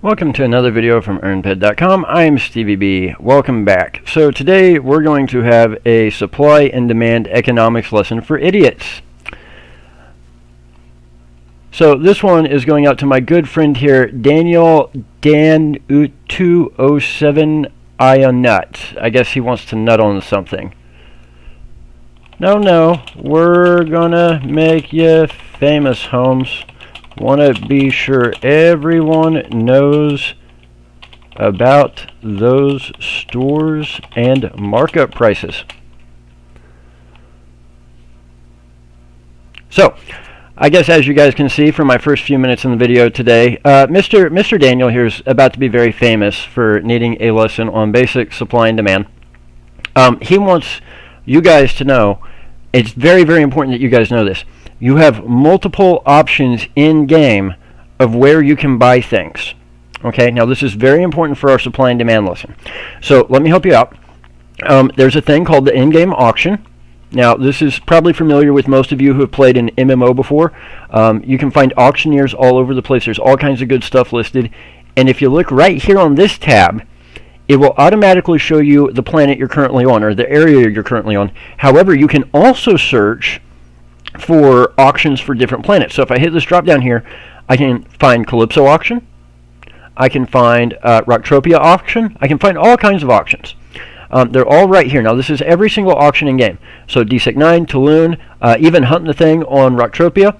Welcome to another video from EarnPED.com. I'm StevieB. Welcome back. So today we're going to have a supply and demand economics lesson for idiots. So this one is going out to my good friend here, Danutu07 Ionut. I guess he wants to nut on something. No, we're gonna make you famous, Holmes. Want to be sure everyone knows about those stores and markup prices. So, I guess as you guys can see from my first few minutes in the video today, Mr. Daniel here is about to be very famous for needing a lesson on basic supply and demand. He wants you guys to know, it's very, very important that you guys know this. You have multiple options in-game of where you can buy things. Okay, now this is very important for our supply and demand lesson. So let me help you out. There's a thing called the in-game auction. Now this is probably familiar with most of you who have played an MMO before. You can find auctioneers all over the place. There's all kinds of good stuff listed. And if you look right here on this tab, it will automatically show you the planet you're currently on or the area you're currently on. However, you can also search for auctions for different planets. So if I hit this drop down here, I can find Calypso auction, I can find Entropia auction, I can find all kinds of auctions. They're all right here. Now this is every single auction in game. So DSEC 9, Tulun, even Hunting the Thing on Entropia,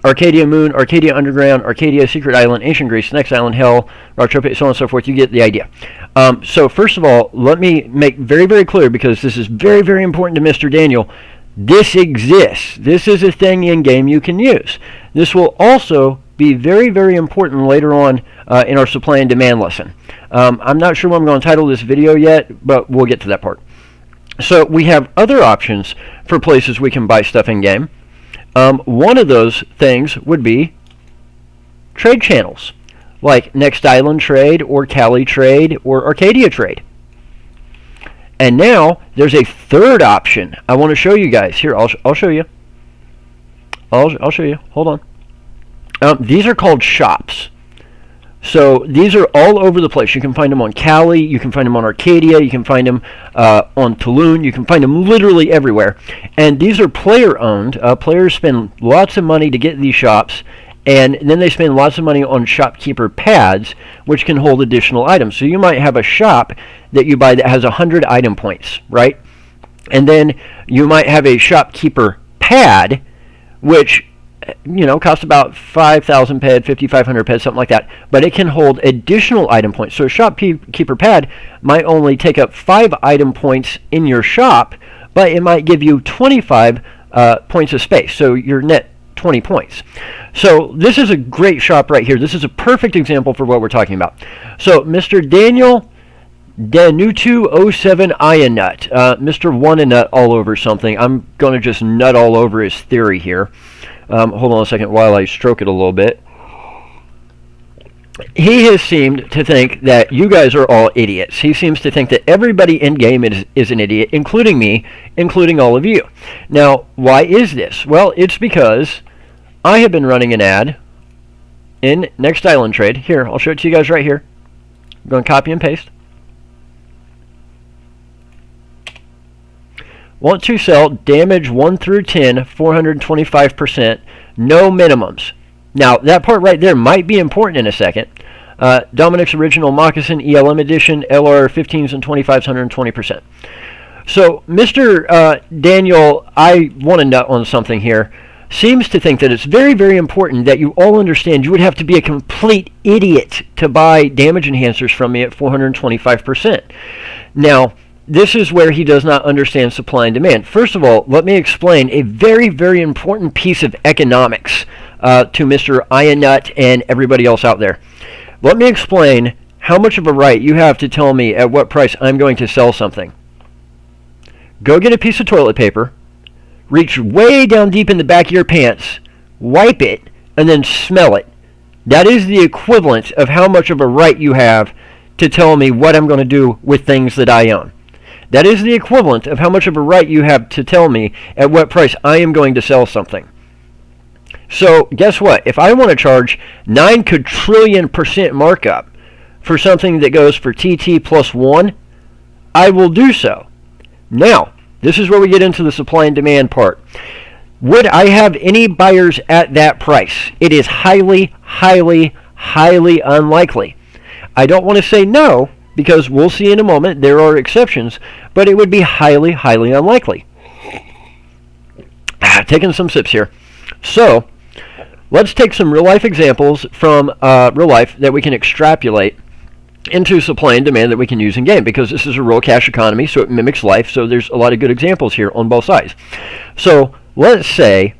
Arcadia Moon, Arcadia Underground, Arcadia Secret Island, Ancient Greece, Next Island, Hell, Entropia, so on and so forth. You get the idea. So first of all, let me make very, very clear, because this is very, very important to Mr. Daniel. This exists. This is a thing in-game you can use. This will also be very, very important later on in our supply and demand lesson. I'm not sure what I'm going to title this video yet, but we'll get to that part. So we have other options for places we can buy stuff in-game. One of those things would be trade channels, like Next Island Trade, or Cali Trade, or Arcadia Trade. And now there's a third option I want to show you guys. Here, I'll show you. I'll show you. Hold on. These are called shops. So these are all over the place. You can find them on Cali. You can find them on Arcadia. You can find them on Tulun. You can find them literally everywhere. And these are player-owned. Players spend lots of money to get these shops. And then they spend lots of money on shopkeeper pads, which can hold additional items. So you might have a shop that you buy that has 100 item points, right? And then you might have a shopkeeper pad, which, you know, costs about 5,000 PED, 5,500 PED, something like that. But it can hold additional item points. So a shopkeeper pad might only take up 5 item points in your shop, but it might give you 25 points of space. So your net 20 points. So this is a great shop right here. This is a perfect example for what we're talking about. So Mr. Daniel Danutu07 Ionut, Mr. Wanna Nut all over something. I'm going to just nut all over his theory here. Hold on a second while I stroke it a little bit. He has seemed to think that you guys are all idiots. He seems to think that everybody in game is an idiot, including me, including all of you. Now, why is this? Well, it's because I have been running an ad in Next Island Trade. Here, I'll show it to you guys right here. I'm going to copy and paste. Want to sell damage 1 through 10, 425%, no minimums. Now, that part right there might be important in a second. Dominic's Original Moccasin ELM Edition, LR 15s and 25s, 120%. So, Mr. Daniel, I want to nut on something here, seems to think that it's very, very important that you all understand you would have to be a complete idiot to buy damage enhancers from me at 425%. Now, this is where he does not understand supply and demand. First of all, let me explain a very, very important piece of economics to Mr. Ionut and everybody else out there. Let me explain how much of a right you have to tell me at what price I'm going to sell something. Go get a piece of toilet paper, reach way down deep in the back of your pants, wipe it, and then smell it. That is the equivalent of how much of a right you have to tell me what I'm going to do with things that I own. That is the equivalent of how much of a right you have to tell me at what price I am going to sell something. So guess what? If I want to charge 9 quadrillion% markup for something that goes for TT plus 1, I will do so. Now, this is where we get into the supply and demand part. Would I have any buyers at that price? It is highly, highly, highly unlikely. I don't want to say no, because we'll see in a moment there are exceptions, but it would be highly, highly unlikely. Taking some sips here. So, let's take some real-life examples from real life that we can extrapolate into supply and demand that we can use in game, because this is a real cash economy, so it mimics life, so there's a lot of good examples here on both sides. So, let's say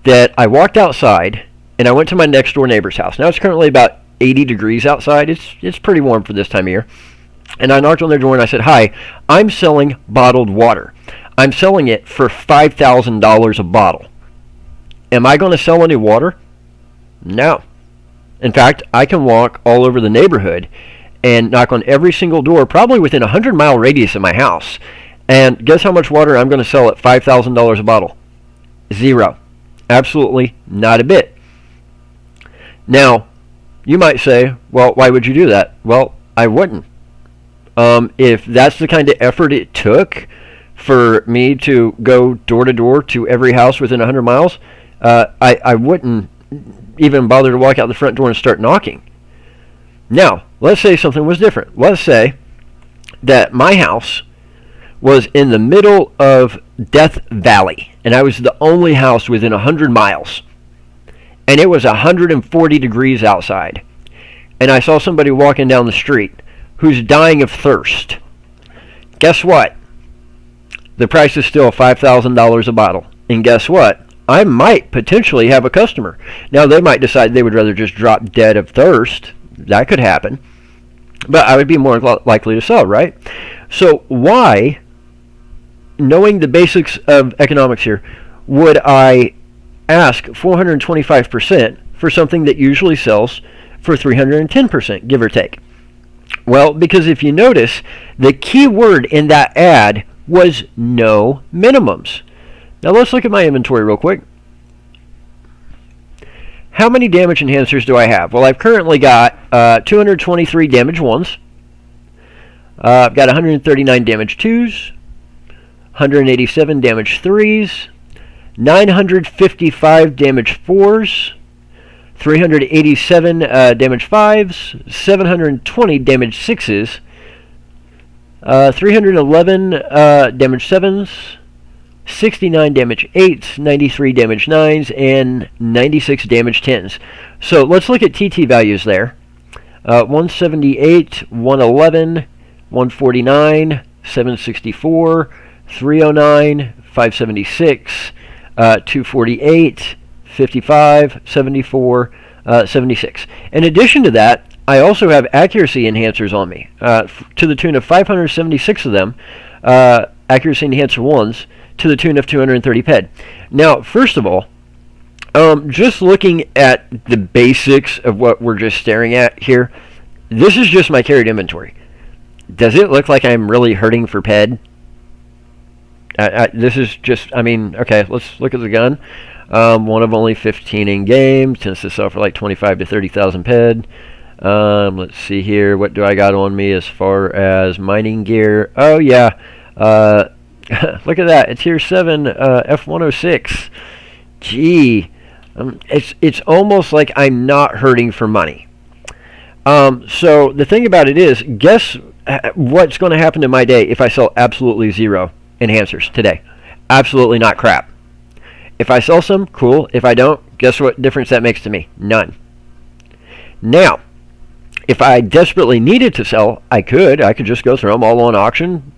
that I walked outside and I went to my next door neighbor's house. Now it's currently about 80 degrees outside. It's pretty warm for this time of year. And I knocked on their door and I said, "Hi, I'm selling bottled water. I'm selling it for $5,000 a bottle. Am I going to sell any water?" No. In fact, I can walk all over the neighborhood and knock on every single door, probably within a 100-mile radius of my house. And guess how much water I'm going to sell at $5,000 a bottle? Zero. Absolutely not a bit. Now, you might say, well, why would you do that? Well, I wouldn't. If that's the kind of effort it took for me to go door to door to every house within 100 miles, I wouldn't even bother to walk out the front door and start knocking. Now, let's say something was different. Let's say that my house was in the middle of Death Valley, and I was the only house within 100 miles, and it was 140 degrees outside, and I saw somebody walking down the street who's dying of thirst. Guess what? The price is still $5,000 a bottle, and guess what? I might potentially have a customer. Now, they might decide they would rather just drop dead of thirst. That could happen, but I would be more likely to sell, right? So why, knowing the basics of economics here, would I ask 425% for something that usually sells for 310%, give or take? Well, because if you notice, the key word in that ad was no minimums. Now let's look at my inventory real quick. How many damage enhancers do I have? Well, I've currently got 223 damage 1s. I've got 139 damage 2s, 187 damage 3s, 955 damage 4s, 387 damage 5s, 720 damage 6s, 311 damage 7s, 69 damage 8s, 93 damage 9s, and 96 damage 10s. So let's look at TT values there. 178, 111, 149, 764, 309, 576, 248, 55, 74, 76. In addition to that, I also have accuracy enhancers on me, to the tune of 576 of them, accuracy enhancer 1s, to the tune of 230 PED. Now, first of all, just looking at the basics of what we're just staring at here, this is just my carried inventory. Does it look like I'm really hurting for PED? This is just, I mean, okay, let's look at the gun. One of only 15 in game, tends to sell for like 25 to 30,000 PED. Let's see here, what do I got on me as far as mining gear? Oh yeah, look at that, it's Tier 7 F106. Gee, it's almost like I'm not hurting for money. So the thing about it is, guess what's going to happen to my day if I sell absolutely zero enhancers today? Absolutely not crap. If I sell some, cool. If I don't, guess what difference that makes to me? None. Now, if I desperately needed to sell, I could just go throw them all on auction,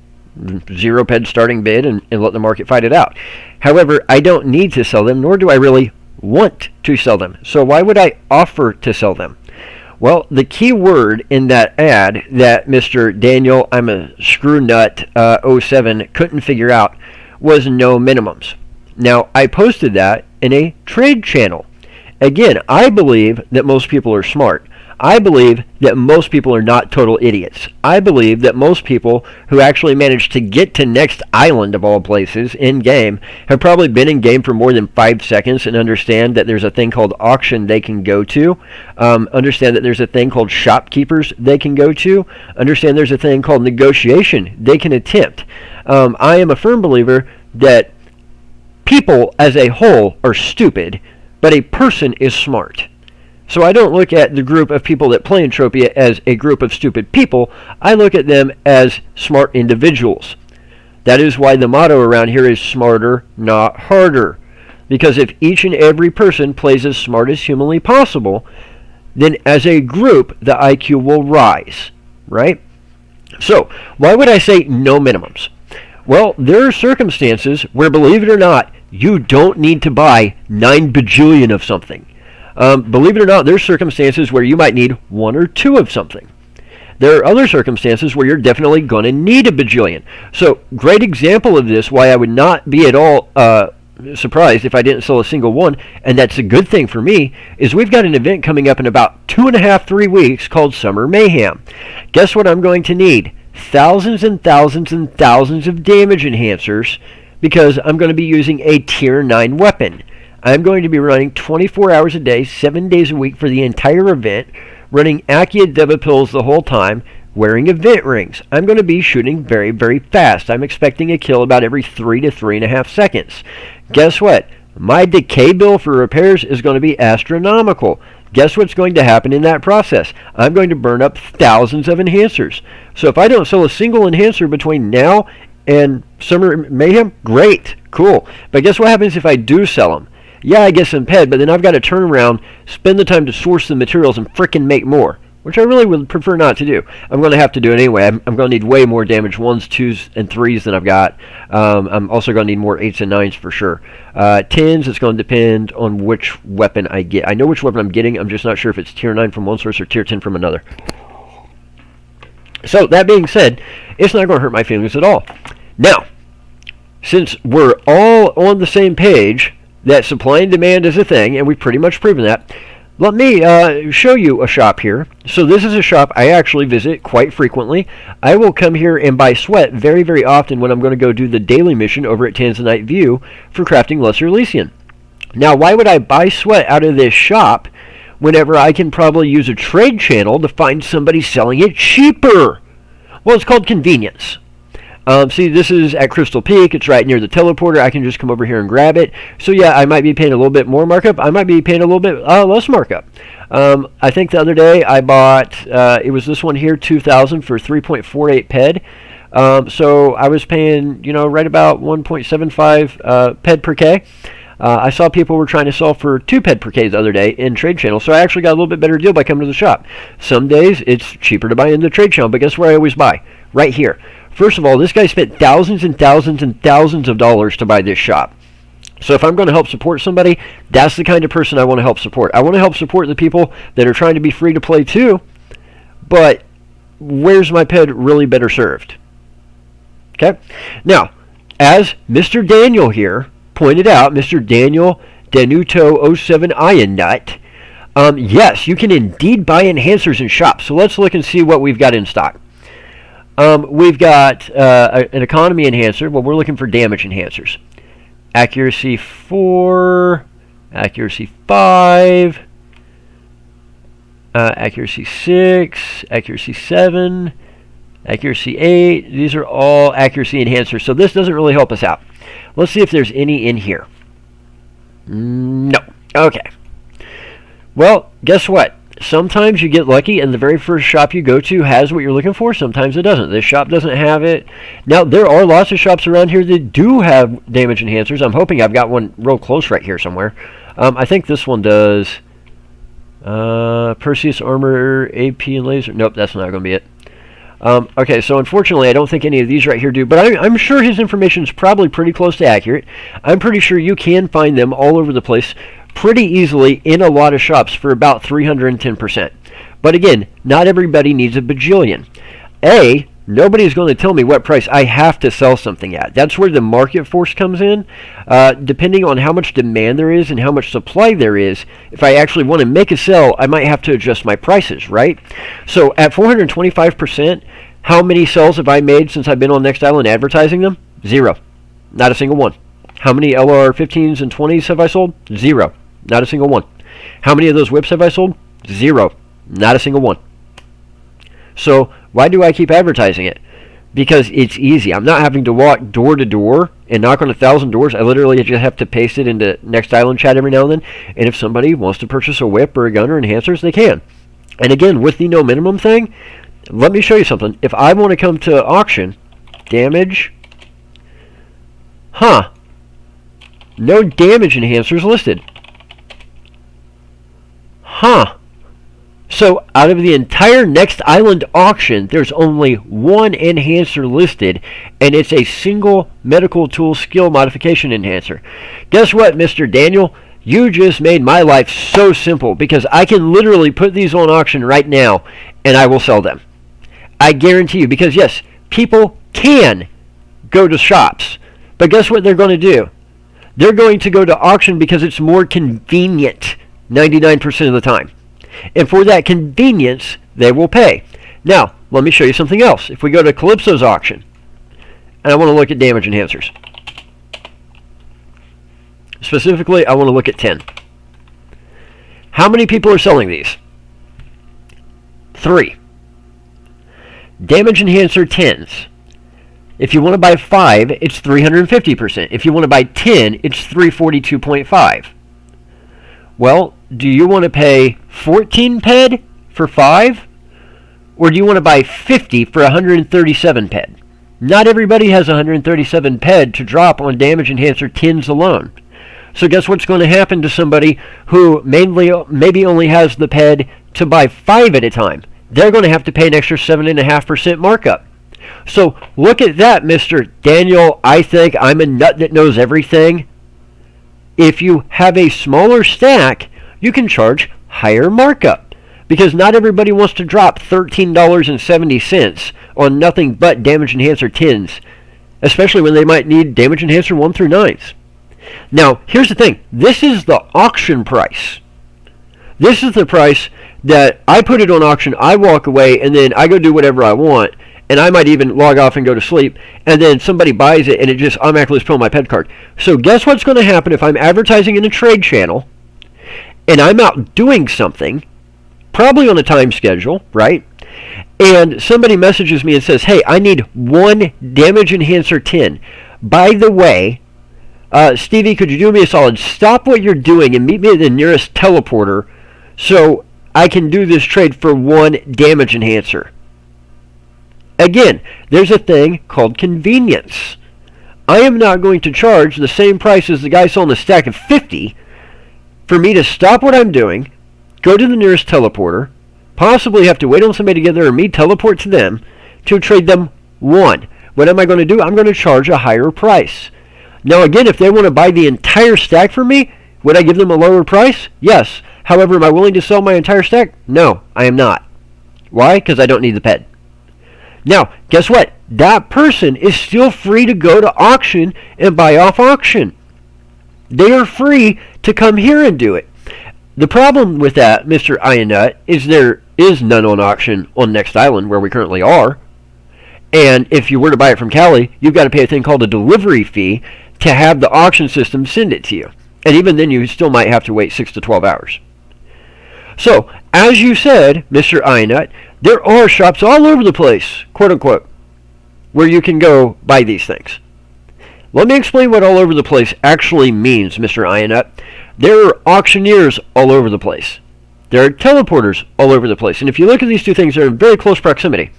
zero PED starting bid, and let the market fight it out. However, I don't need to sell them, nor do I really want to sell them. So why would I offer to sell them? Well, the key word in that ad that Mr. Daniel, I'm a screw nut 07 couldn't figure out was no minimums. Now, I posted that in a trade channel. Again, I believe that most people are smart. I believe that most people are not total idiots. I believe that most people who actually manage to get to next island of all places in game have probably been in game for more than 5 seconds and understand that there's a thing called auction they can go to, understand that there's a thing called shopkeepers they can go to, understand there's a thing called negotiation they can attempt. I am a firm believer that people as a whole are stupid, but a person is smart. So I don't look at the group of people that play Entropia as a group of stupid people. I look at them as smart individuals. That is why the motto around here is smarter, not harder. Because if each and every person plays as smart as humanly possible, then as a group, the IQ will rise, right? So, why would I say no minimums? Well, there are circumstances where, believe it or not, you don't need to buy 9 bajillion of something. Believe it or not, there's circumstances where you might need 1 or 2 of something. There are other circumstances where you're definitely going to need a bajillion. So, great example of this, why I would not be at all surprised if I didn't sell a single one, and that's a good thing for me, is we've got an event coming up in about 2.5, 3 weeks called Summer Mayhem. Guess what I'm going to need? Thousands and thousands and thousands of damage enhancers, because I'm going to be using a tier 9 weapon. I'm going to be running 24 hours a day, 7 days a week for the entire event, running Akia Deva pills the whole time, wearing event rings. I'm going to be shooting very, very fast. I'm expecting a kill about every 3 to 3.5 seconds. Guess what? My decay bill for repairs is going to be astronomical. Guess what's going to happen in that process? I'm going to burn up thousands of enhancers. So if I don't sell a single enhancer between now and Summer Mayhem, great, cool. But guess what happens if I do sell them? Yeah, I get some PED, but then I've got to turn around, spend the time to source the materials, and frickin' make more, which I really would prefer not to do. I'm going to have to do it anyway. I'm going to need way more damage 1s, 2s, and 3s than I've got. I'm also going to need more 8s and 9s for sure. 10s, it's going to depend on which weapon I get. I know which weapon I'm getting. I'm just not sure if it's tier 9 from one source or tier 10 from another. So, that being said, it's not going to hurt my feelings at all. Now, since we're all on the same page, that supply and demand is a thing, and we've pretty much proven that, let me show you a shop here. So this is a shop I actually visit quite frequently. I will come here and buy sweat very, very often when I'm going to go do the daily mission over at Tanzanite View for crafting Lesser Elysian. Now, why would I buy sweat out of this shop whenever I can probably use a trade channel to find somebody selling it cheaper? Well, it's called convenience. See, this is at Crystal Peak. It's right near the teleporter. I can just come over here and grab it. So, yeah, I might be paying a little bit more markup. I might be paying a little bit less markup. I think the other day I bought, it was this one here, 2,000 for 3.48 PED. So I was paying, right about 1.75 PED per K. I saw people were trying to sell for 2 PED per K the other day in trade channel, so I actually got a little bit better deal by coming to the shop. Some days it's cheaper to buy in the trade channel, but guess where I always buy? Right here. First of all, this guy spent thousands and thousands and thousands of dollars to buy this shop. So if I'm going to help support somebody, that's the kind of person I want to help support. I want to help support the people that are trying to be free to play too, but where's my PED really better served? Okay? Now, as Mr. Daniel here pointed out, Mr. Daniel Danutu07 Ionut, yes, you can indeed buy enhancers in shops. So let's look and see what we've got in stock. We've got an economy enhancer. Well, we're looking for damage enhancers. Accuracy 4, accuracy 5, accuracy 6, accuracy 7, accuracy 8. These are all accuracy enhancers, so this doesn't really help us out. Let's see if there's any in here. No. Okay. Well, guess what? Sometimes you get lucky and the very first shop you go to has what you're looking for. Sometimes it doesn't. This shop doesn't have it. Now, there are lots of shops around here that do have damage enhancers. I'm hoping I've got one real close right here somewhere. I think this one does. Perseus Armor, AP, and Laser. Nope, that's not going to be it. Okay, so unfortunately, I don't think any of these right here do, but I'm sure his information is probably pretty close to accurate. I'm pretty sure you can find them all over the place pretty easily in a lot of shops for about 310%. But again, not everybody needs a bajillion. A, nobody's going to tell me what price I have to sell something at. That's where the market force comes in. Depending on how much demand there is and how much supply there is, if I actually want to make a sell, I might have to adjust my prices, right? So at 425%, how many sales have I made since I've been on Next Island advertising them? 0. Not a single one. How many LR 15s and 20s have I sold? 0. Not a single one. How many of those whips have I sold? 0. Not a single one. So why do I keep advertising it? Because it's easy. I'm not having to walk door to door and knock on 1,000 doors. I literally just have to paste it into Next Island chat every now and then. And if somebody wants to purchase a whip or a gun or enhancers, they can. And again, with the no minimum thing, let me show you something. If I want to come to auction, damage, no damage enhancers listed. So out of the entire Next Island auction, there's only one enhancer listed, and it's a single medical tool skill modification enhancer. Guess what, Mr. Daniel? You just made my life so simple, because I can literally put these on auction right now, and I will sell them. I guarantee you, because yes, people can go to shops, but guess what they're going to do? They're going to go to auction because it's more convenient 99% of the time. And for that convenience, they will pay. Now, let me show you something else. If we go to Calypso's auction, and I want to look at damage enhancers. Specifically, I want to look at 10. How many people are selling these? 3. Damage enhancer 10s. If you want to buy 5, it's 350%. If you want to buy 10, it's 342.5. Well, do you want to pay 14 PED for 5? Or do you want to buy 50 for 137 PED? Not everybody has 137 PED to drop on damage enhancer 10s alone. So guess what's going to happen to somebody who maybe only has the PED to buy 5 at a time? They're going to have to pay an extra 7.5% markup. So look at that, Mr. Daniel. I think I'm a nut that knows everything. If you have a smaller stack, you can charge higher markup, because not everybody wants to drop $13.70 on nothing but damage enhancer 10s, especially when they might need damage enhancer 1 through 9s. Now, here's the thing. This is the auction price. This is the price that I put it on auction, I walk away, and then I go do whatever I want, and I might even log off and go to sleep, and then somebody buys it, and it just automatically fills my PED card. So guess what's going to happen if I'm advertising in a trade channel, and I'm out doing something, probably on a time schedule, right? And somebody messages me and says, hey, I need 1 damage enhancer 10. By the way, Stevie, could you do me a solid? Stop what you're doing and meet me at the nearest teleporter so I can do this trade for 1 damage enhancer. Again, there's a thing called convenience. I am not going to charge the same price as the guy selling a stack of 50 for me to stop what I'm doing, go to the nearest teleporter, possibly have to wait on somebody to get there or me teleport to them to trade them 1. What am I going to do? I'm going to charge a higher price. Now again, if they want to buy the entire stack from me, would I give them a lower price? Yes. However, am I willing to sell my entire stack? No, I am not. Why? Because I don't need the PED. Now, guess what? That person is still free to go to auction and buy off auction. They are free to come here and do it. The problem with that, Mr. Ionut, is there is none on auction on Next Island where we currently are. And if you were to buy it from Cali, you've got to pay a thing called a delivery fee to have the auction system send it to you. And even then, you still might have to wait 6 to 12 hours. So, as you said, Mr. Ionut, there are shops all over the place, quote unquote, where you can go buy these things. Let me explain what all over the place actually means, Mr. Ionut. There are auctioneers all over the place. There are teleporters all over the place. And if you look at these two things, they're in very close proximity.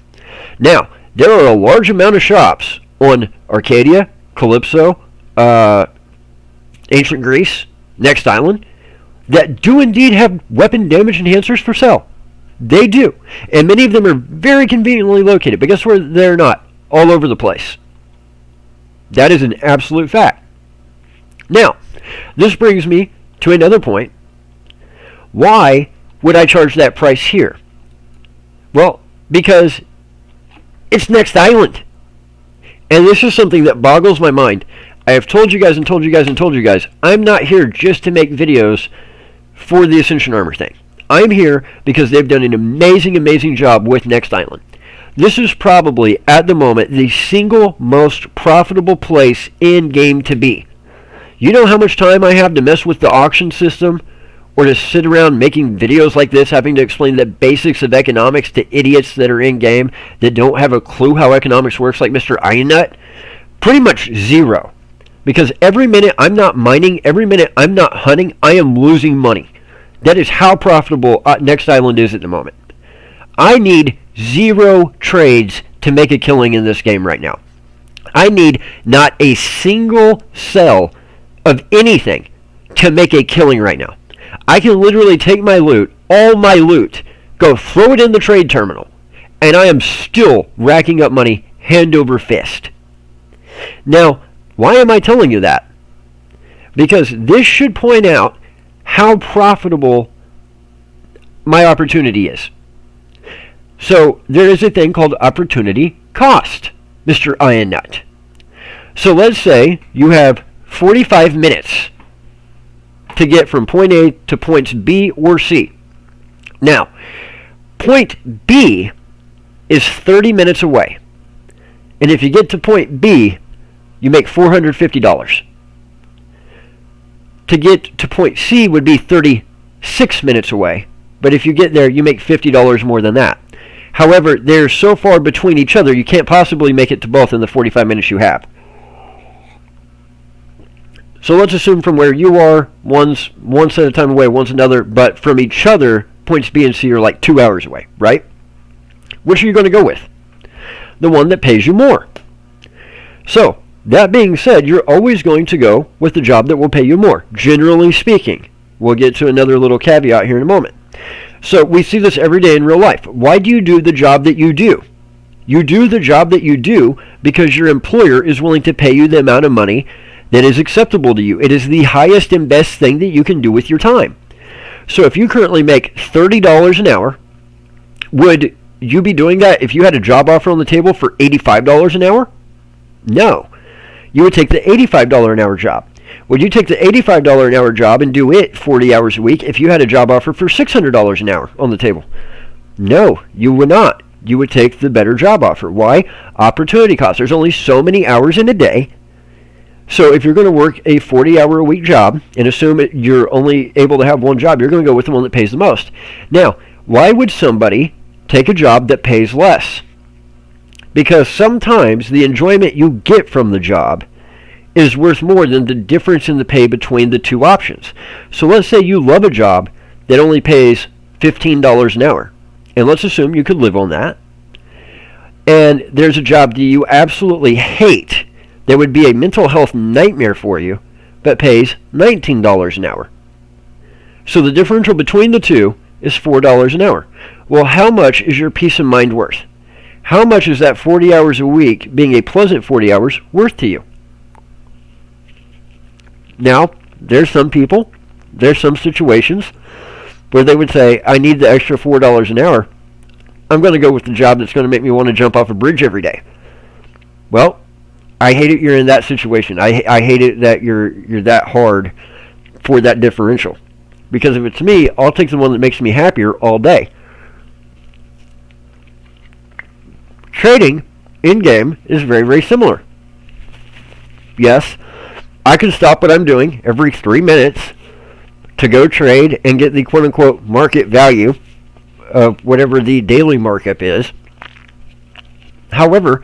Now, there are a large amount of shops on Arcadia, Calypso, Ancient Greece, Next Island, that do indeed have weapon damage enhancers for sale. They do. And many of them are very conveniently located. But guess where they're not? All over the place. That is an absolute fact. Now, this brings me to another point. Why would I charge that price here? Well, because It's Next Island. And this is something that boggles my mind. I have told you guys and told you guys and told you guys, I'm not here just to make videos for the Ascension Armor thing. I'm here because they've done an amazing, amazing job with Next Island. This is probably, at the moment, the single most profitable place in game to be. You know how much time I have to mess with the auction system, or to sit around making videos like this, having to explain the basics of economics to idiots that are in game that don't have a clue how economics works, like Mr. Ionut? Pretty much zero. Because every minute I'm not mining, every minute I'm not hunting, I am losing money. That is how profitable Next Island is at the moment. I need 0 trades to make a killing in this game right now. I need not a single sell of anything to make a killing right now. I can literally take my loot, all my loot, go throw it in the trade terminal, and I am still racking up money hand over fist. Now, why am I telling you that? Because this should point out how profitable my opportunity is. So there is a thing called opportunity cost, Mr. Ionut. So let's say you have 45 minutes to get from point A to points B or C. Now, point B is 30 minutes away. And if you get to point B, you make $450. To get to point C would be 36 minutes away. But if you get there, you make $50 more than that. However, they're so far between each other, you can't possibly make it to both in the 45 minutes you have. So let's assume from where you are, one's one set of time away, one's another, but from each other, points B and C are like 2 hours away, right? Which are you going to go with? The one that pays you more. So, that being said, you're always going to go with the job that will pay you more, generally speaking. We'll get to another little caveat here in a moment. So, we see this every day in real life. Why do you do the job that you do? You do the job that you do because your employer is willing to pay you the amount of money that is acceptable to you. It is the highest and best thing that you can do with your time. So if you currently make $30 an hour, would you be doing that if you had a job offer on the table for $85 an hour? No. You would take the $85 an hour job. Would you take the $85 an hour job and do it 40 hours a week if you had a job offer for $600 an hour on the table? No, you would not. You would take the better job offer. Why? Opportunity cost. There's only so many hours in a day. So if you're going to work a 40-hour-a-week job and assume you're only able to have one job, you're going to go with the one that pays the most. Now, why would somebody take a job that pays less? Because sometimes the enjoyment you get from the job is worth more than the difference in the pay between the two options. So let's say you love a job that only pays $15 an hour. And let's assume you could live on that. And there's a job that you absolutely hate that would be a mental health nightmare for you, but pays $19 an hour. So the differential between the two is $4 an hour. Well, how much is your peace of mind worth? How much is that 40 hours a week, being a pleasant 40 hours, worth to you? Now, there's some people, there's some situations where they would say, I need the extra $4 an hour. I'm going to go with the job that's going to make me want to jump off a bridge every day. Well, I hate it you're in that situation. I hate it that you're that hard for that differential. Because if it's me, I'll take the one that makes me happier all day. Trading in-game is very, very similar. Yes, I can stop what I'm doing every 3 minutes to go trade and get the quote-unquote market value of whatever the daily markup is. However,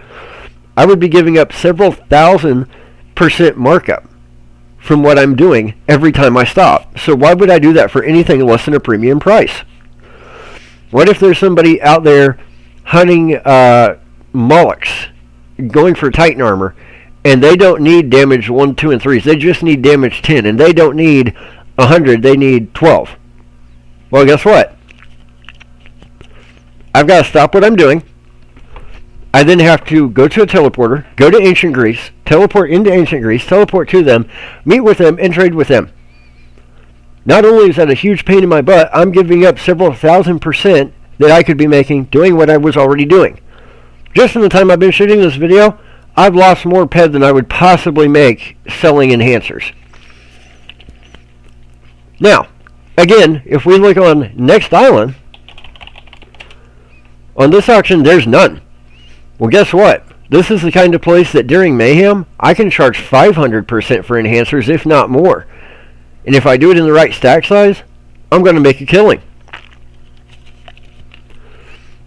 I would be giving up several 1,000% markup from what I'm doing every time I stop. So why would I do that for anything less than a premium price? What if there's somebody out there hunting Molochs, going for Titan armor, and they don't need damage 1, 2, and 3s. They just need damage 10, and they don't need 100. They need 12. Well, guess what? I've got to stop what I'm doing. I then have to go to a teleporter, go to Ancient Greece, teleport into Ancient Greece, teleport to them, meet with them, and trade with them. Not only is that a huge pain in my butt, I'm giving up several 1,000% that I could be making doing what I was already doing. Just in the time I've been shooting this video, I've lost more PED than I would possibly make selling enhancers. Now, again, if we look on Next Island, on this auction, there's none. Well, guess what? This is the kind of place that during Mayhem, I can charge 500% for enhancers, if not more. And if I do it in the right stack size, I'm going to make a killing.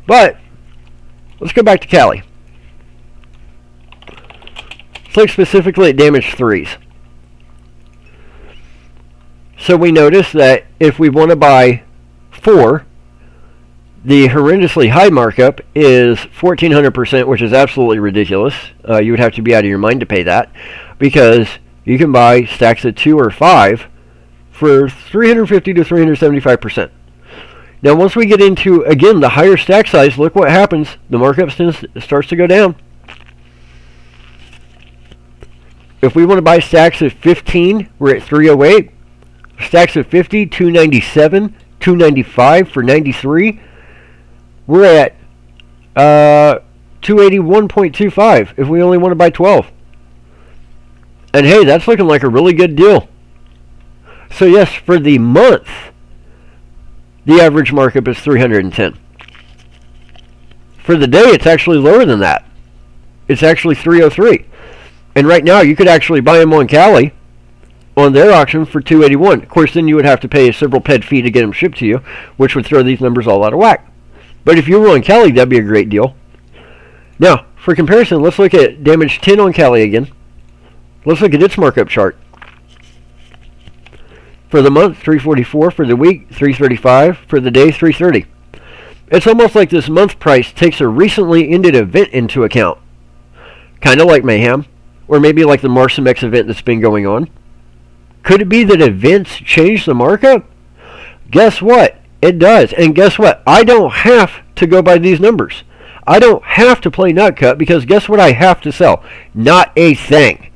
But, let's go back to Cali. Let's look specifically at damage 3s. So we notice that if we want to buy 4, the horrendously high markup is 1400%, which is absolutely ridiculous. You would have to be out of your mind to pay that, because you can buy stacks of 2 or 5 for 350 to 375%. Now, once we get into, again, the higher stack size, look what happens. The markup starts to go down. If we want to buy stacks of 15, we're at 308. Stacks of 50, 297, 295 for 93. We're at 281.25 if we only want to buy 12. And hey, that's looking like a really good deal. So yes, for the month, the average markup is 310. For the day, it's actually lower than that. It's actually 303. And right now, you could actually buy them on Cali on their auction for 281. Of course, then you would have to pay a several PED fee to get them shipped to you, which would throw these numbers all out of whack. But if you were on Cali, that'd be a great deal. Now, for comparison, let's look at damage 10 on Cali again. Let's look at its markup chart. For the month, 344. For the week, 335. For the day, 330. It's almost like this month price takes a recently ended event into account. Kind of like Mayhem, or maybe like the Marsamex event that's been going on. Could it be that events change the markup? Guess what? It does. And guess what? I don't have to go by these numbers. I don't have to play nutcut, because guess what I have to sell? Not a thing.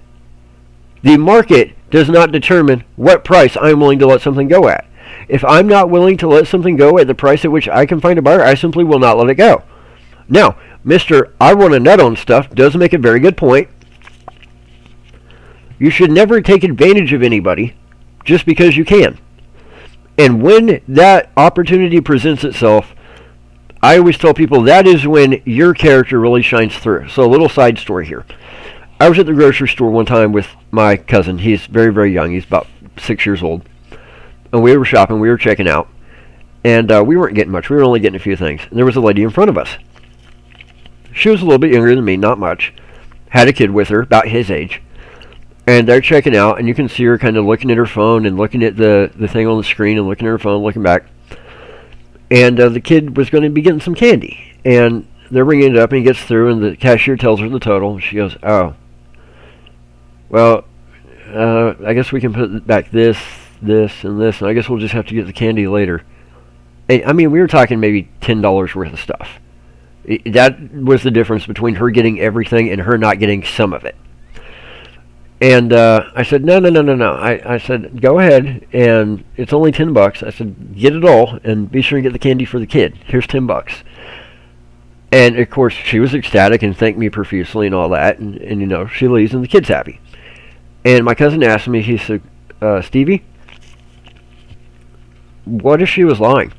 The market does not determine what price I'm willing to let something go at. If I'm not willing to let something go at the price at which I can find a buyer, I simply will not let it go. Now, Mr. I want a nut on stuff does make a very good point. You should never take advantage of anybody just because you can. And when that opportunity presents itself, I always tell people that is when your character really shines through. So a little side story here. I was at the grocery store one time with my cousin. He's very, very young. He's about 6 years old. And we were shopping. We were checking out. And we weren't getting much. We were only getting a few things. And there was a lady in front of us. She was a little bit younger than me, not much. Had a kid with her, about his age. And they're checking out, and you can see her kind of looking at her phone and looking at the thing on the screen and looking at her phone, looking back. And the kid was going to be getting some candy. And they're ringing it up, and he gets through, and the cashier tells her the total. She goes, oh, well, I guess we can put back this, and this, and I guess we'll just have to get the candy later. I mean, we were talking maybe $10 worth of stuff. That was the difference between her getting everything and her not getting some of it. And I said, no. I said, go ahead, and it's only $10. I said, get it all, and be sure and get the candy for the kid. Here's $10. And, of course, she was ecstatic and thanked me profusely and all that, and you know, she leaves, and the kid's happy. And my cousin asked me, he said, Stevie, what if she was lying?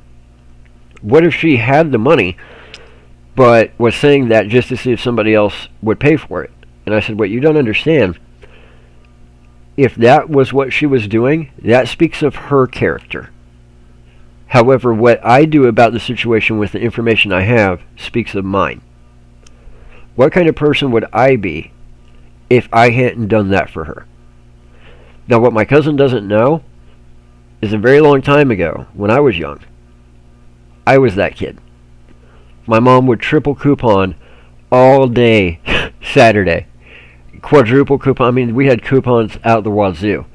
What if she had the money, but was saying that just to see if somebody else would pay for it? And I said, what you don't understand, if that was what she was doing, that speaks of her character. However, what I do about the situation with the information I have speaks of mine. What kind of person would I be if I hadn't done that for her? Now, what my cousin doesn't know is a very long time ago, when I was young, I was that kid. My mom would triple coupon all day Saturday. Quadruple coupon. I mean, we had coupons out the wazoo.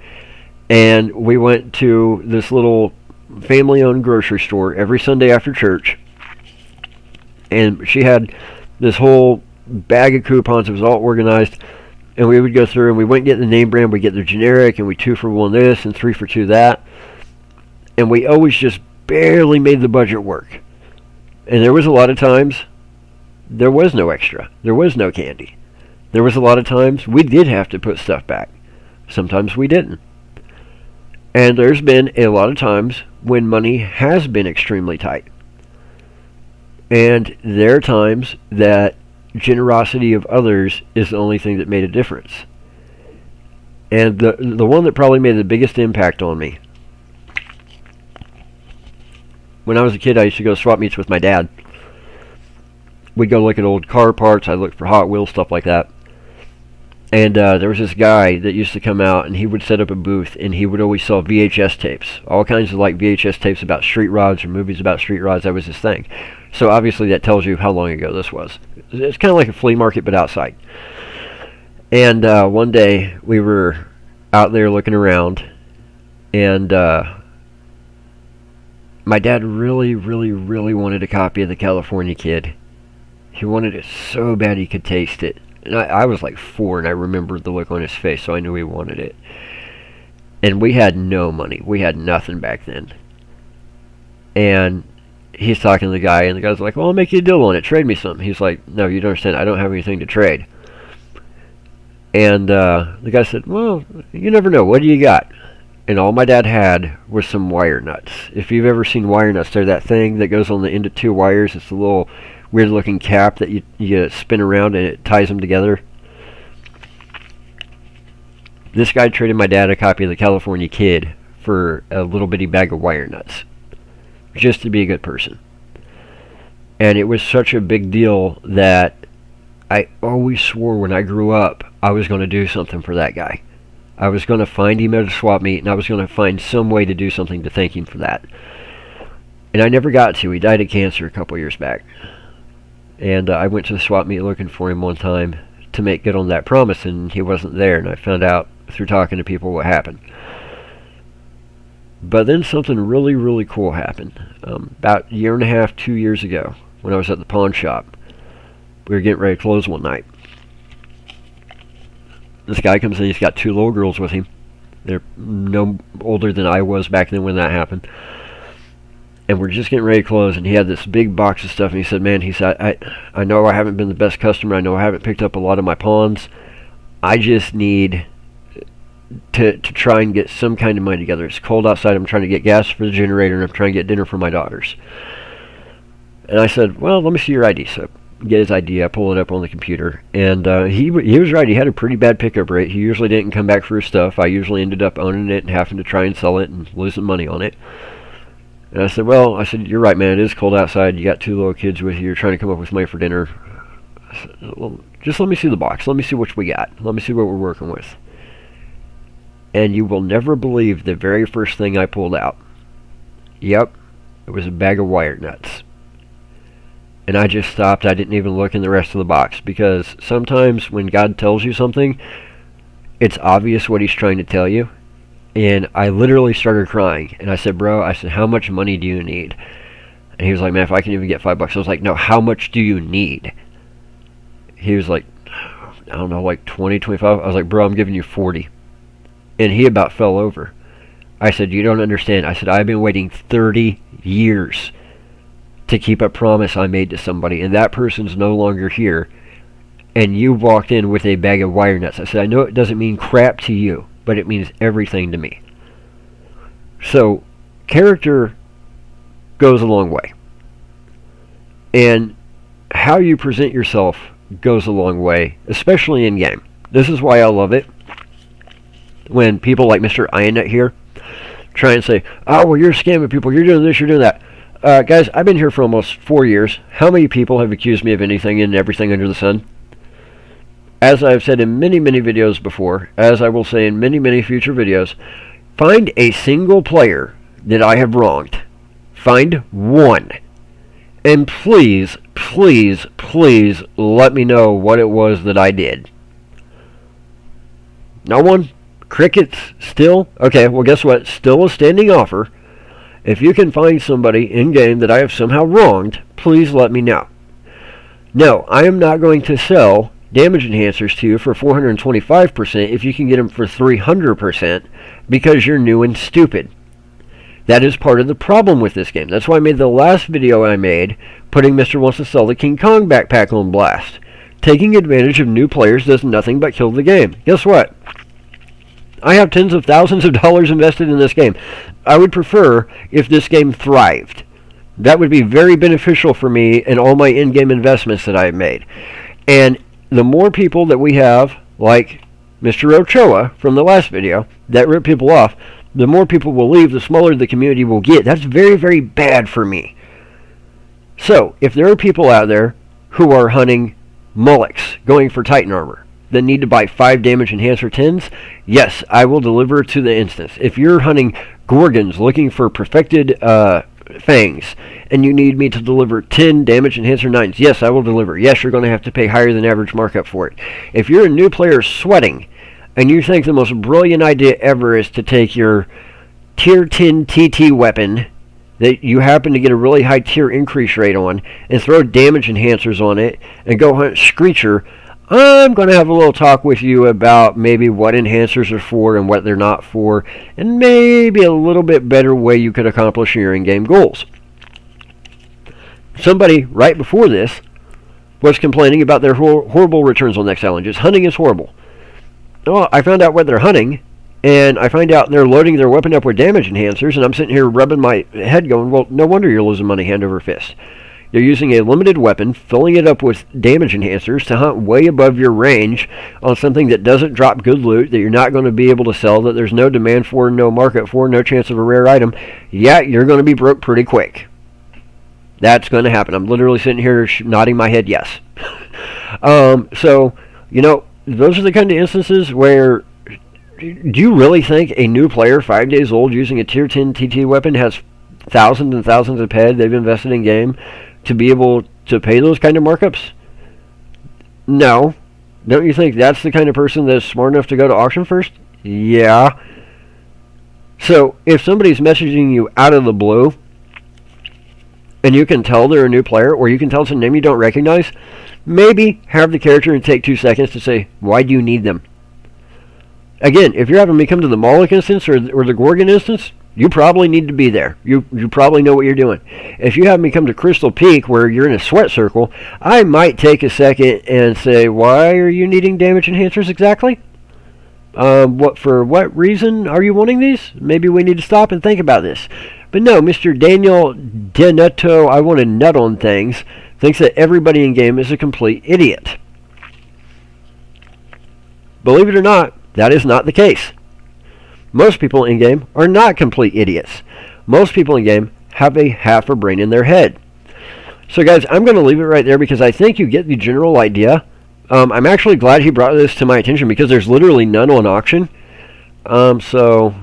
And we went to this little family-owned grocery store every Sunday after church. And she had this whole bag of coupons. It was all organized. And we would go through and we wouldn't get the name brand. We'd get the generic, and we 2 for 1 this and 3 for 2 that. And we always just barely made the budget work. And there was a lot of times there was no extra. There was no candy. There was a lot of times we did have to put stuff back. Sometimes we didn't. And there's been a lot of times when money has been extremely tight. And there are times that generosity of others is the only thing that made a difference. And the one that probably made the biggest impact on me, when I was a kid, I used to go swap meets with my dad. We'd go look at old car parts. I'd look for Hot Wheels, stuff like that. And there was this guy that used to come out, and he would set up a booth, and he would always sell VHS tapes. All kinds of like VHS tapes about street rods or movies about street rods. That was his thing. So obviously that tells you how long ago this was. It's kind of like a flea market, but outside. And one day we were out there looking around, and my dad really, really, really wanted a copy of the California Kid. He wanted it so bad he could taste it. And I was like 4, and I remembered the look on his face, so I knew he wanted it. And we had no money. We had nothing back then. And he's talking to the guy, and the guy's like, well, I'll make you a deal on it. Trade me something. He's like, no, you don't understand. I don't have anything to trade. And the guy said, well, you never know. What do you got? And all my dad had was some wire nuts. If you've ever seen wire nuts, they're that thing that goes on the end of 2 wires. It's a little weird-looking cap that you spin around, and it ties them together. This guy traded my dad a copy of the California Kid for a little bitty bag of wire nuts, just to be a good person. And it was such a big deal that I always swore when I grew up I was going to do something for that guy. I was going to find him at a swap meet, and I was going to find some way to do something to thank him for that. And I never got to. He died of cancer a couple years back. And I went to the swap meet looking for him one time to make good on that promise, and he wasn't there, and I found out through talking to people what happened. But then something really, really cool happened. About a year and a half, 2 years ago, when I was at the pawn shop, we were getting ready to close one night. This guy comes in, he's got 2 little girls with him. They're no older than I was back then when that happened. And we're just getting ready to close, and he had this big box of stuff, and he said, man, he said, I know I haven't been the best customer. I know I haven't picked up a lot of my pawns. I just need to try and get some kind of money together. It's cold outside. I'm trying to get gas for the generator, and I'm trying to get dinner for my daughters. And I said, well, let me see your ID. So get his ID. I pull it up on the computer, and he was right. He had a pretty bad pickup rate. He usually didn't come back for his stuff. I usually ended up owning it and having to try and sell it and losing money on it. And I said, well, you're right, man. It is cold outside. You got 2 little kids with you. You're trying to come up with money for dinner. I said, well, just let me see the box. Let me see what we got. Let me see what we're working with. And you will never believe the very first thing I pulled out. Yep, it was a bag of wire nuts. And I just stopped. I didn't even look in the rest of the box, because sometimes when God tells you something, it's obvious what he's trying to tell you. And I literally started crying. And I said, bro, how much money do you need? And he was like, man, if I can even get $5. I was like, no, how much do you need? He was like, I don't know, like 20, 25. I was like, bro, I'm giving you 40. And he about fell over. I said, you don't understand. I said, I've been waiting 30 years to keep a promise I made to somebody, and that person's no longer here. And you walked in with a bag of wire nuts. I said, I know it doesn't mean crap to you, but it means everything to me. So, character goes a long way. And how you present yourself goes a long way, especially in game. This is why I love it when people like Mr. Ionut here try and say, oh, well, you're scamming people, you're doing this, you're doing that. Guys, I've been here for almost 4 years. How many people have accused me of anything and everything under the sun? As I've said in many, many videos before, as I will say in many, many future videos, find a single player that I have wronged. Find one. And please, please, please let me know what it was that I did. No one? Crickets? Still? Okay, well, guess what? Still a standing offer. If you can find somebody in-game that I have somehow wronged, please let me know. No, I am not going to sell damage enhancers to you for 425% if you can get them for 300% because you're new and stupid. That is part of the problem with this game. That's why I made the last video I made, putting Mr. Wants to Sell the King Kong backpack on blast. Taking advantage of new players does nothing but kill the game. Guess what? I have tens of thousands of dollars invested in this game. I would prefer if this game thrived. That would be very beneficial for me and all my in-game investments that I have made. And the more people that we have, like Mr. Ochoa from the last video, that rip people off, the more people will leave, the smaller the community will get. That's very, very bad for me. So, if there are people out there who are hunting Mullocks, going for Titan armor, that need to buy 5 damage enhancer 10s, yes, I will deliver to the instance. If you're hunting Gorgons looking for perfected fangs, and you need me to deliver 10 damage enhancer 9s, yes, I will deliver. Yes, you're going to have to pay higher than average markup for it. If you're a new player sweating, and you think the most brilliant idea ever is to take your tier 10 TT weapon that you happen to get a really high tier increase rate on and throw damage enhancers on it and go hunt Screecher, I'm going to have a little talk with you about maybe what enhancers are for and what they're not for, and maybe a little bit better way you could accomplish your in-game goals. Somebody right before this was complaining about their horrible returns on next challenges. Hunting is horrible. Well, I found out what they're hunting, and I find out they're loading their weapon up with damage enhancers, and I'm sitting here rubbing my head going, well, no wonder you're losing money hand over fist. You're using a limited weapon, filling it up with damage enhancers to hunt way above your range on something that doesn't drop good loot, that you're not going to be able to sell, that there's no demand for, no market for, no chance of a rare item. Yeah, you're going to be broke pretty quick. That's going to happen. I'm literally sitting here nodding my head yes. So, you know, those are the kind of instances where, do you really think a new player 5 days old using a tier 10 TT weapon has thousands and thousands of PED they've invested in game to be able to pay those kind of markups? No. Don't you think that's the kind of person that's smart enough to go to auction first? Yeah. So if somebody's messaging you out of the blue and you can tell they're a new player, or you can tell it's a name you don't recognize, maybe have the character and take 2 seconds to say, why do you need them? Again, if you're having me come to the Moloch instance or the Gorgon instance, you probably need to be there. You probably know what you're doing. If you have me come to Crystal Peak where you're in a sweat circle, I might take a second and say, why are you needing damage enhancers exactly? For what reason are you wanting these? Maybe we need to stop and think about this. But no, Mr. Daniel Danutu, I want to nut on things, thinks that everybody in game is a complete idiot. Believe it or not, that is not the case. Most people in game are not complete idiots. Most people in game have a half a brain in their head. So guys, I'm going to leave it right there because I think you get the general idea. I'm actually glad he brought this to my attention because there's literally none on auction. So,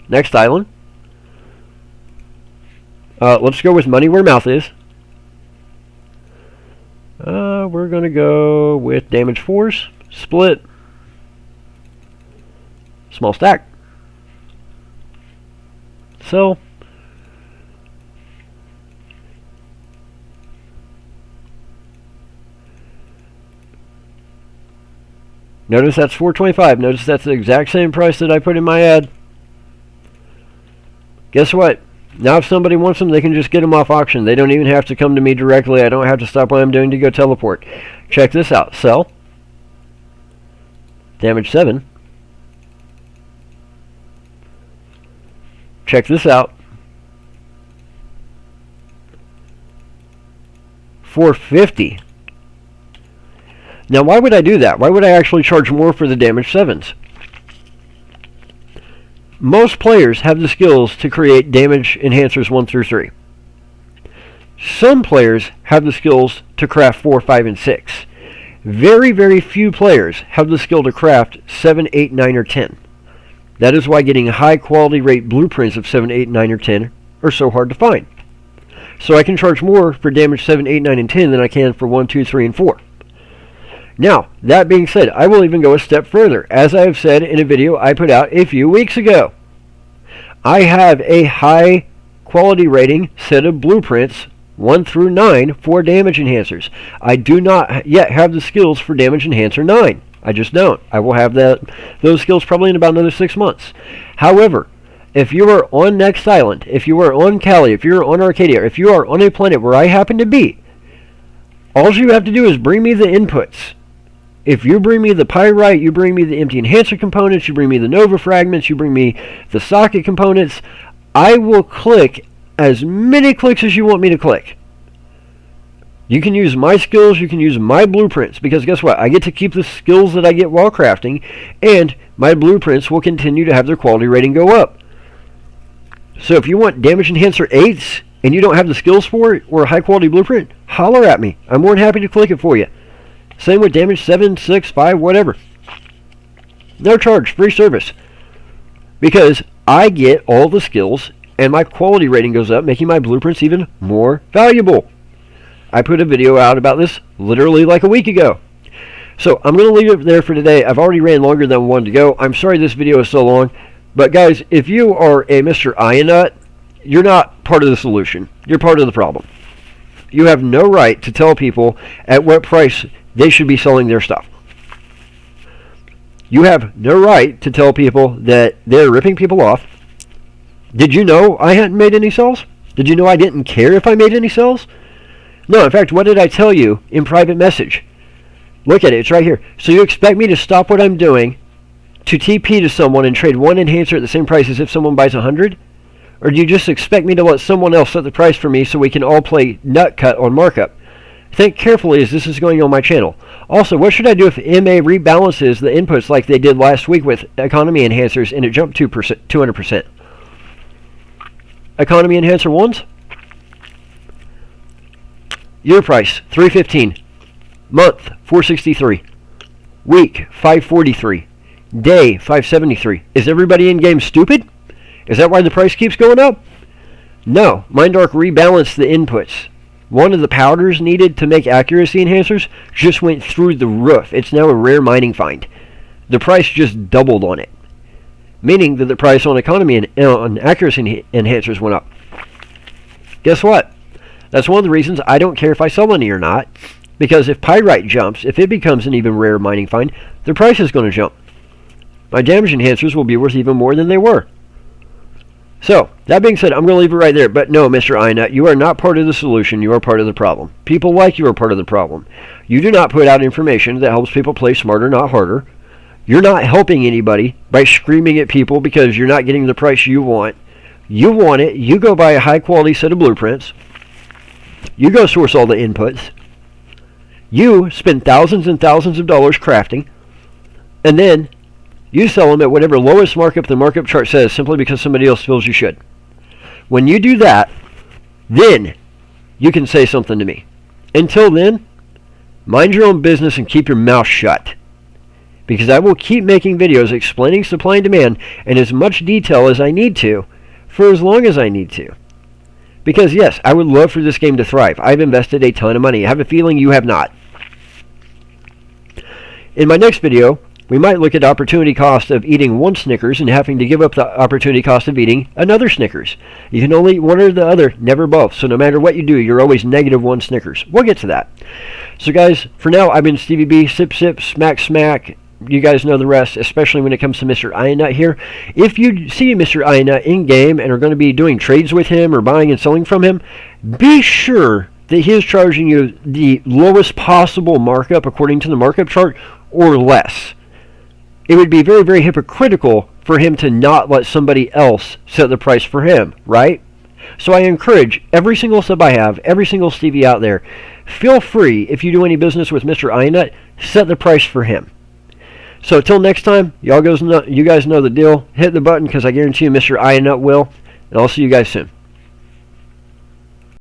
next island. Let's go with money where mouth is. We're going to go with damage 4s, split, small stack, sell, notice that's $4.25. Notice that's the exact same price that I put in my ad. Guess what? Now if somebody wants them, they can just get them off auction. They don't even have to come to me directly. I don't have to stop what I'm doing to go teleport. Check this out. Sell. Damage 7. Check this out. $4.50. Now why would I do that? Why would I actually charge more for the damage 7s? Most players have the skills to create damage enhancers 1 through 3. Some players have the skills to craft 4, 5, and 6. Very, very few players have the skill to craft 7, 8, 9, or 10. That is why getting high quality rate blueprints of 7, 8, 9, or 10 are so hard to find. So I can charge more for damage 7, 8, 9, and 10 than I can for 1, 2, 3, and 4. Now, that being said, I will even go a step further. As I have said in a video I put out a few weeks ago, I have a high quality rating set of blueprints 1 through 9 for damage enhancers. I do not yet have the skills for damage enhancer 9. I just don't. I will have those skills probably in about another 6 months. However, if you are on Next Island, if you are on Cali, if you're on Arcadia, if you are on a planet where I happen to be, all you have to do is bring me the inputs. If you bring me the pyrite, you bring me the empty enhancer components, you bring me the nova fragments, you bring me the socket components, I will click as many clicks as you want me to click. You can use my skills, you can use my blueprints, because guess what? I get to keep the skills that I get while crafting, and my blueprints will continue to have their quality rating go up. So if you want damage enhancer 8s, and you don't have the skills for it, or a high quality blueprint, holler at me. I'm more than happy to click it for you. Same with damage 7, 6, 5, whatever. No charge, free service. Because I get all the skills, and my quality rating goes up, making my blueprints even more valuable. I put a video out about this literally like a week ago. So I'm going to leave it there for today. I've already ran longer than I wanted to go. I'm sorry this video is so long. But guys, if you are a Mr. Ionut, you're not part of the solution. You're part of the problem. You have no right to tell people at what price they should be selling their stuff. You have no right to tell people that they're ripping people off. Did you know I hadn't made any sales? Did you know I didn't care if I made any sales? No, in fact, what did I tell you in private message? Look at it, it's right here. So you expect me to stop what I'm doing to TP to someone and trade one enhancer at the same price as if someone buys 100? Or do you just expect me to let someone else set the price for me so we can all play nut cut on markup? Think carefully as this is going on my channel. Also, what should I do if MA rebalances the inputs like they did last week with economy enhancers and it jumped 200%? Economy enhancer 1s? Year price, $315. Month, $463. Week, $543. Day, $573. Is everybody in game stupid? Is that why the price keeps going up? No, Mindark rebalanced the inputs. One of the powders needed to make accuracy enhancers just went through the roof. It's now a rare mining find. The price just doubled on it, meaning that the price on economy and on accuracy enhancers went up. Guess what? That's one of the reasons I don't care if I sell any or not, because if pyrite jumps, if it becomes an even rare mining find, the price is going to jump. My damage enhancers will be worth even more than they were. So, that being said, I'm going to leave it right there. But no, Mr. Ionut, you are not part of the solution. You are part of the problem. People like you are part of the problem. You do not put out information that helps people play smarter, not harder. You're not helping anybody by screaming at people because you're not getting the price you want. You want it. You go buy a high-quality set of blueprints. You go source all the inputs. You spend thousands and thousands of dollars crafting. And then you sell them at whatever lowest markup the markup chart says simply because somebody else feels you should. When you do that, then you can say something to me. Until then, mind your own business and keep your mouth shut. Because I will keep making videos explaining supply and demand in as much detail as I need to for as long as I need to. Because yes, I would love for this game to thrive. I've invested a ton of money. I have a feeling you have not. In my next video, we might look at the opportunity cost of eating one Snickers and having to give up the opportunity cost of eating another Snickers. You can only eat one or the other, never both. So no matter what you do, you're always negative one Snickers. We'll get to that. So guys, for now, I've been StevieB, sip, sip, smack, smack. You guys know the rest, especially when it comes to Mr. Ionut here. If you see Mr. Ionut in-game and are going to be doing trades with him or buying and selling from him, be sure that he is charging you the lowest possible markup according to the markup chart or less. It would be very, very hypocritical for him to not let somebody else set the price for him, right? So I encourage every single sub I have, every single Stevie out there, feel free, if you do any business with Mr. Ionut, set the price for him. So until next time, you guys know the deal. Hit the button because I guarantee you Mr. Ionut will, and I'll see you guys soon.